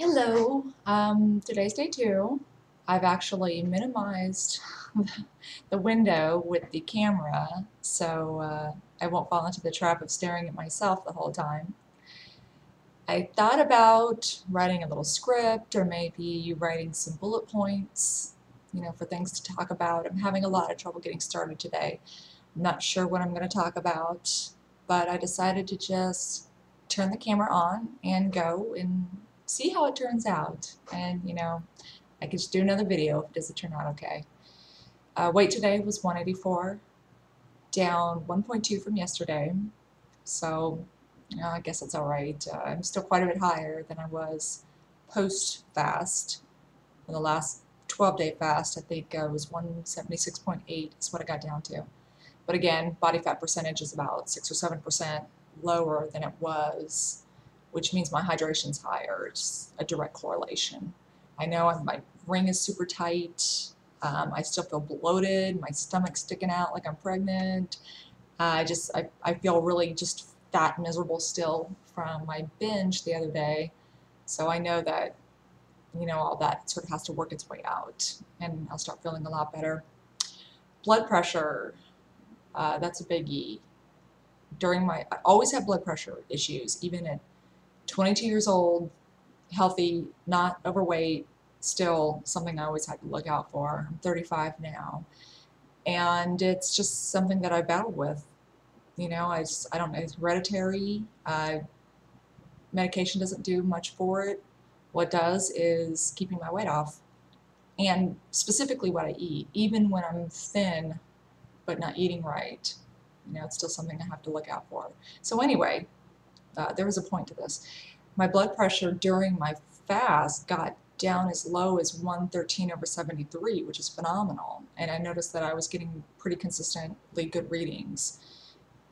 Hello. Today's day two. I've actually minimized the window with the camera so I won't fall into the trap of staring at myself the whole time. I thought about writing a little script or maybe writing some bullet points, for things to talk about. I'm having a lot of trouble getting started today. I'm not sure what I'm going to talk about, but I decided to just turn the camera on and go and see how it turns out. And, I could just do another video if it doesn't turn out okay. Weight today was 184, down 1.2 from yesterday. So, I guess that's all right. I'm still quite a bit higher than I was post-fast. In the last 12-day fast, I think I was 176.8 is what I got down to. But again, body fat percentage is about 6 or 7% lower than it was, which means my hydration's higher. It's a direct correlation. I know my ring is super tight. I still feel bloated. My stomach's sticking out like I'm pregnant. I feel really just fat and miserable still from my binge the other day. So I know that, all that sort of has to work its way out and I'll start feeling a lot better. Blood pressure, that's a biggie. I always have blood pressure issues, even at 22 years old, healthy, not overweight, still something I always had to look out for. I'm 35 now, and it's just something that I battled with. I don't know, it's hereditary. Medication doesn't do much for it. What does is keeping my weight off, and specifically what I eat. Even when I'm thin, but not eating right, it's still something I have to look out for. So anyway, there was a point to this. My blood pressure during my fast got down as low as 113/73, which is phenomenal. And I noticed that I was getting pretty consistently good readings.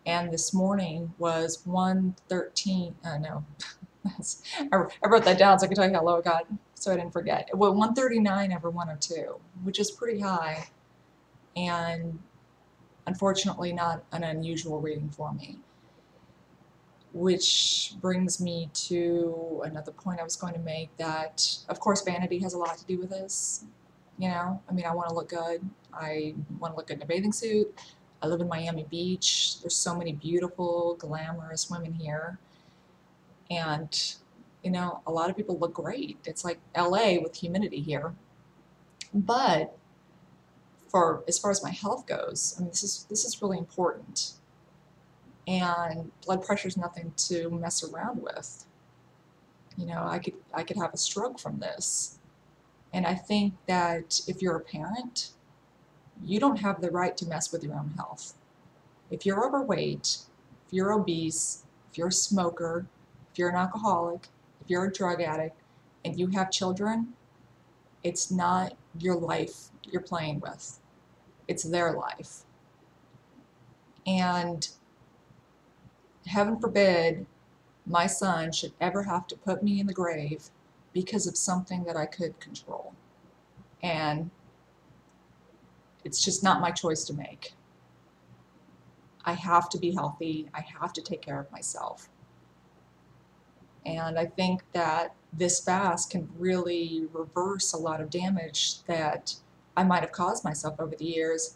And this morning was 113, no, I wrote that down so I could tell you how low it got so I didn't forget. Well, 139/102, which is pretty high. And unfortunately not an unusual reading for me. Which brings me to another point I was going to make, that, of course, vanity has a lot to do with this. I want to look good. I want to look good in a bathing suit. I live in Miami Beach. There's so many beautiful, glamorous women here. And, a lot of people look great. It's like LA with humidity here. But as far as my health goes, this is really important. And blood pressure is nothing to mess around with. I could have a stroke from this. And I think that if you're a parent, you don't have the right to mess with your own health. If you're overweight, if you're obese, if you're a smoker, if you're an alcoholic, if you're a drug addict, and you have children, it's not your life you're playing with. It's their life. And heaven forbid my son should ever have to put me in the grave because of something that I could control. And it's just not my choice to make. I have to be healthy. I have to take care of myself. And I think that this fast can really reverse a lot of damage that I might have caused myself over the years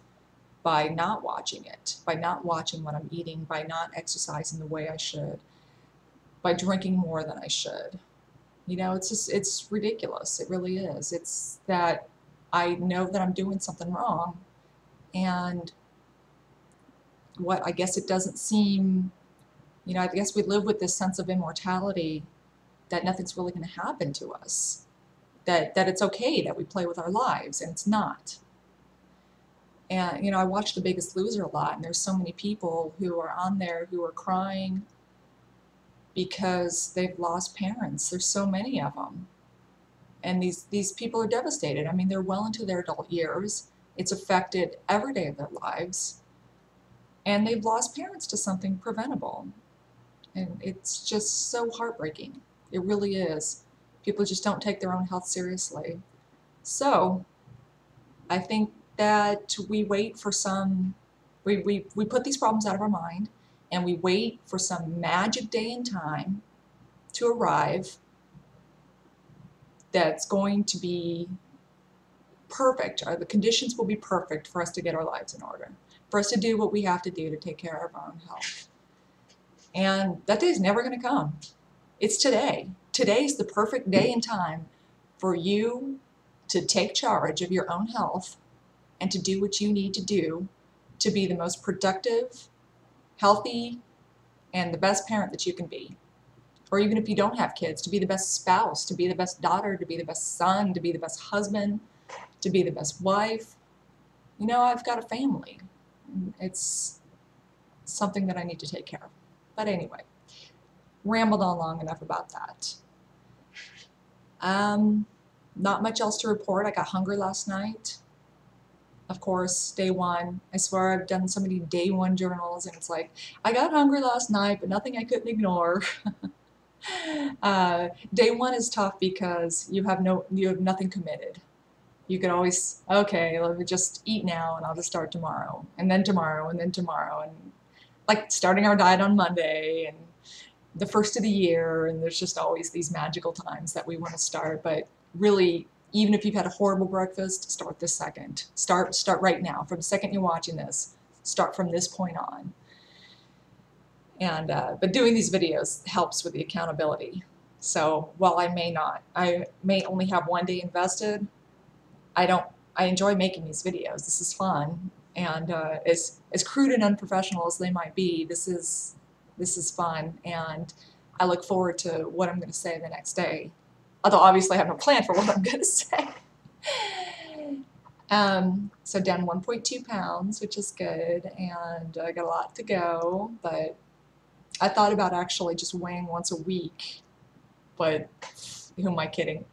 by not watching it, by not watching what I'm eating, by not exercising the way I should, by drinking more than I should. It's ridiculous. It really is. It's that I know that I'm doing something wrong, and I guess it doesn't seem, I guess we live with this sense of immortality, that nothing's really going to happen to us, that it's okay that we play with our lives, and it's not. And, I watch The Biggest Loser a lot, and there's so many people who are on there who are crying because they've lost parents. There's so many of them. And these people are devastated. They're well into their adult years. It's affected every day of their lives. And they've lost parents to something preventable. And it's just so heartbreaking. It really is. People just don't take their own health seriously. So I think that we wait for we put these problems out of our mind, and we wait for some magic day in time to arrive, that's going to be perfect, or the conditions will be perfect for us to get our lives in order, for us to do what we have to do to take care of our own health. And that day is never going to come. It's today. Today's the perfect day and time for you to take charge of your own health and to do what you need to do to be the most productive, healthy, and the best parent that you can be. Or even if you don't have kids, to be the best spouse, to be the best daughter, to be the best son, to be the best husband, to be the best wife. You know, I've got a family. It's something that I need to take care of. But anyway, rambled on long enough about that. Not much else to report. I got hungry last night. Of course, day one. I swear I've done so many day one journals, and it's like, I got hungry last night, but nothing I couldn't ignore. Day one is tough because you have nothing committed. You could always, okay, let me just eat now and I'll just start tomorrow, and then tomorrow, and then tomorrow, and like starting our diet on Monday and the first of the year, and there's just always these magical times that we want to start. But really, even if you've had a horrible breakfast, start this second. Start right now. From the second you're watching this, start from this point on. And but doing these videos helps with the accountability. So while I may only have one day invested, I enjoy making these videos. This is fun, and as crude and unprofessional as they might be, this is fun, and I look forward to what I'm going to say the next day. Although obviously I have no plan for what I'm going to say. So down 1.2 pounds, which is good, and I got a lot to go, but I thought about actually just weighing once a week, but who am I kidding?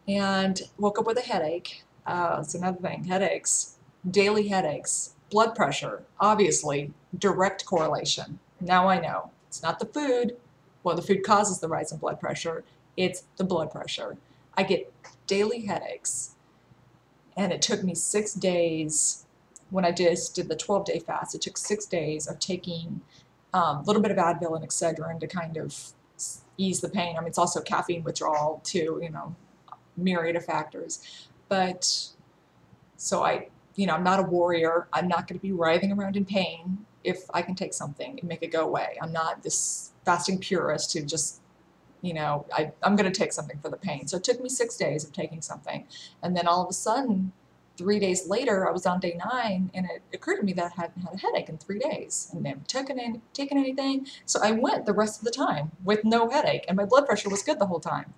And woke up with a headache. It's another thing, headaches, daily headaches, blood pressure, obviously, direct correlation. Now I know. It's not the food. Well, the food causes the rise in blood pressure. It's the blood pressure. I get daily headaches, and it took me 6 days when I just did the 12-day fast. It took 6 days of taking a little bit of Advil and Excedrin to kind of ease the pain. I mean, it's also caffeine withdrawal too, you know, myriad of factors. But so I'm not a warrior. I'm not going to be writhing around in pain if I can take something and make it go away. I'm not this fasting purist who just, you know, I'm going to take something for the pain. So it took me 6 days of taking something. And then all of a sudden, 3 days later, I was on day 9, and it occurred to me that I hadn't had a headache in 3 days and never taken anything. So I went the rest of the time with no headache, and my blood pressure was good the whole time.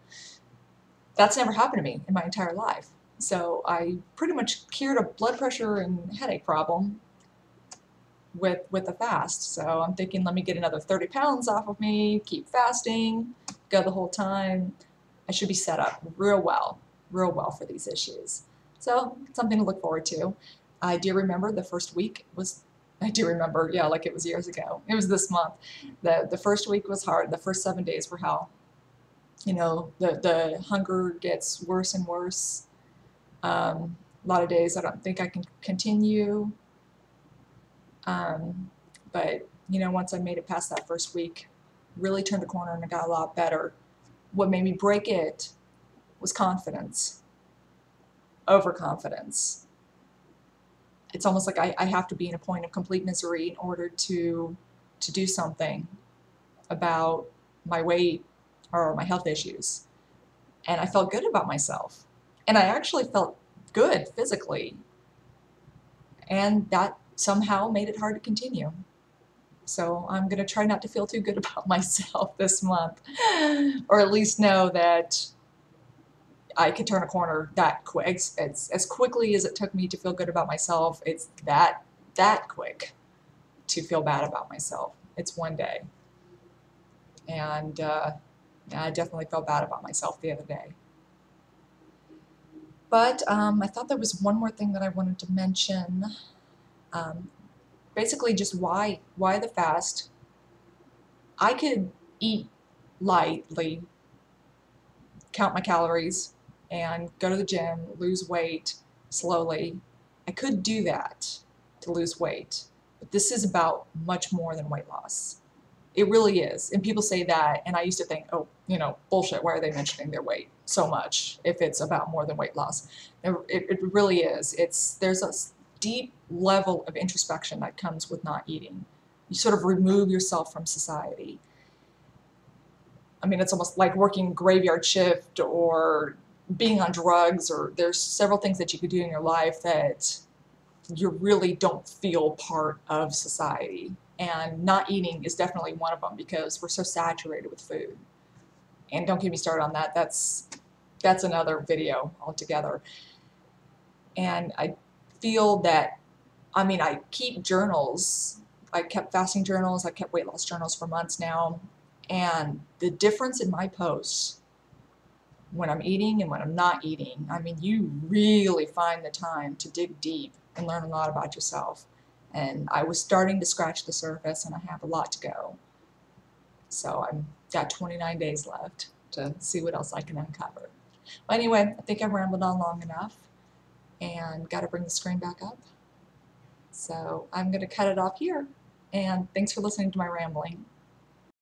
That's never happened to me in my entire life. So I pretty much cured a blood pressure and headache problem with a fast. So I'm thinking, let me get another 30 pounds off of me, keep fasting, go the whole time. I should be set up real well for these issues. So something to look forward to. I do remember the first week was, yeah, like it was years ago. It was this month. The first week was hard. The first 7 days were hell. You know, the hunger gets worse and worse. A lot of days I don't think I can continue. But, you know, once I made it past that first week, really turned the corner and it got a lot better. What made me break it was confidence. Overconfidence. It's almost like I have to be in a point of complete misery in order to do something about my weight or my health issues. And I felt good about myself. And I actually felt good physically. And that somehow made it hard to continue. So I'm going to try not to feel too good about myself this month, or at least know that I can turn a corner that quick. As quickly as it took me to feel good about myself, it's that quick to feel bad about myself. It's one day. And I definitely felt bad about myself the other day. But I thought there was one more thing that I wanted to mention. Basically just why the fast. I could eat lightly, count my calories, and go to the gym, lose weight slowly. I could do that to lose weight, but this is about much more than weight loss. It really is. And people say that, and I used to think, oh, bullshit, why are they mentioning their weight so much if it's about more than weight loss? It really is. There's a deep level of introspection that comes with not eating. You sort of remove yourself from society. I mean, it's almost like working graveyard shift or being on drugs, or there's several things that you could do in your life that you really don't feel part of society. And not eating is definitely one of them because we're so saturated with food. And don't get me started on that. That's another video altogether. And I feel that, I mean, I keep journals. I kept fasting journals. I kept weight loss journals for months now. And the difference in my posts when I'm eating and when I'm not eating, I mean, you really find the time to dig deep and learn a lot about yourself. And I was starting to scratch the surface, and I have a lot to go. So I've got 29 days left to see what else I can uncover. Well, anyway, I think I've rambled on long enough and got to bring the screen back up. So I'm going to cut it off here. And thanks for listening to my rambling.